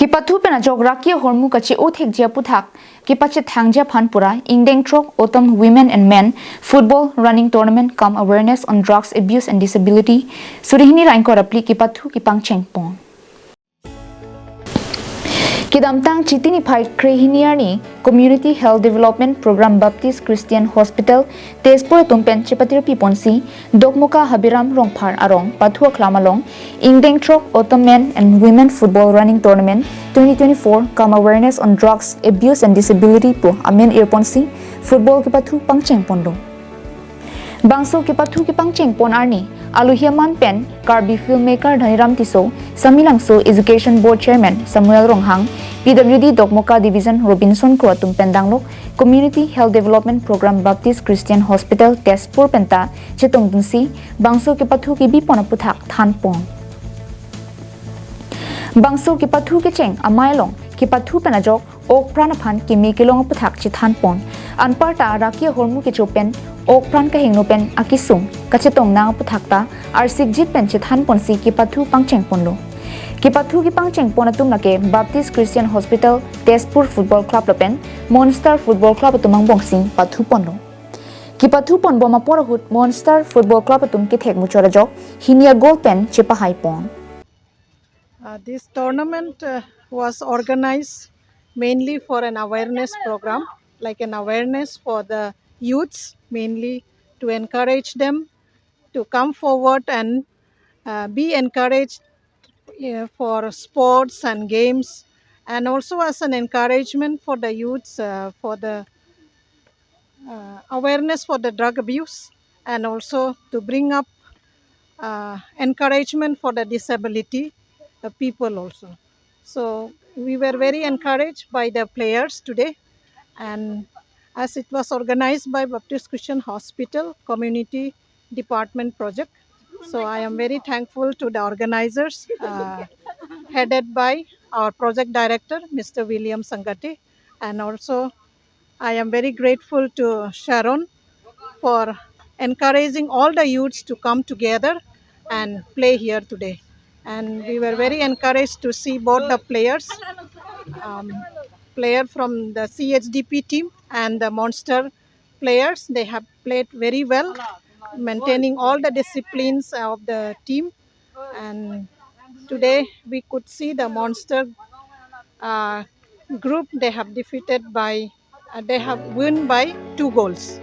Kepathu pena geography hormu kachi uthek jia puthak kipache thangja phanpura Ingdeng Trok Autumn Women and Men Football Running Tournament come awareness on drugs abuse and disability surihini rain korapli Kepathu kipang chengpon Kidamtang chitini phai krehiniani Community Health Development Program Baptist Christian Hospital Tezpur tumpen chipatir piponsi Dokmuka Habiram Rongphar Arong Pathua Klamalong Ingdeng Trok Autumn Men and Women Football Running Tournament 2024 come awareness on drugs abuse and disability po amen earponsi football Kepathu pangcheng pondo Bangso Kepathu kipangcheng pon arni Aluhiaman Pen Karbi filmmaker Dhaniram Tiso Samilangso Education Board Chairman Samuel Ronghang PWD Dokmoka Division Robinson Kroatum Pendanglok Community Health Development Program Baptist Christian Hospital Tezpur Penta Chetong Dunsi Bangso Kepathu ki bipona puthak thanpong Bangso Kepathu ke cheng amailong Kepathu penajok ok pranaphan ki mikilong puthak chi thanpon anparta rakia hormu ki chopen ok pran ka hingnopen akisung kachetong nang puthakta arsik jit pen chi thanpon si Kepathu pangcheng ponlo Kepathu ki pangcheng ponatum nake Baptist Christian Hospital Tezpur Football Club lopen Monster Football Club tumang bongsing pathu ponlo Kepathu pon boma porahut Monster Football Club tum ki thek muchorajok hinia goal pen chepa hai pon This tournament was organized mainly for an awareness program, like an awareness for the youths, mainly to encourage them to come forward and be encouraged for sports and games, and also as an encouragement for the youths for the awareness for the drug abuse, and also to bring up encouragement for the disability people also. So we were very encouraged by the players today, and as it was organized by Baptist Christian Hospital Community Department project, so I am very thankful to the organizers headed by our project director Mr. William Sangate, and also I am very grateful to Sharon for encouraging all the youths to come together and play here today. And we were very encouraged to see both the players, player from the CHDP team and the Monster players. They have played very well, maintaining all the disciplines of the team. And today we could see the Monster group. They have they have won by 2 goals.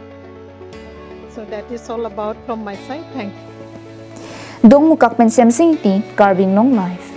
So that is all about from my side. Thank you. Dong mukak pen semsing ti Carbing Long Life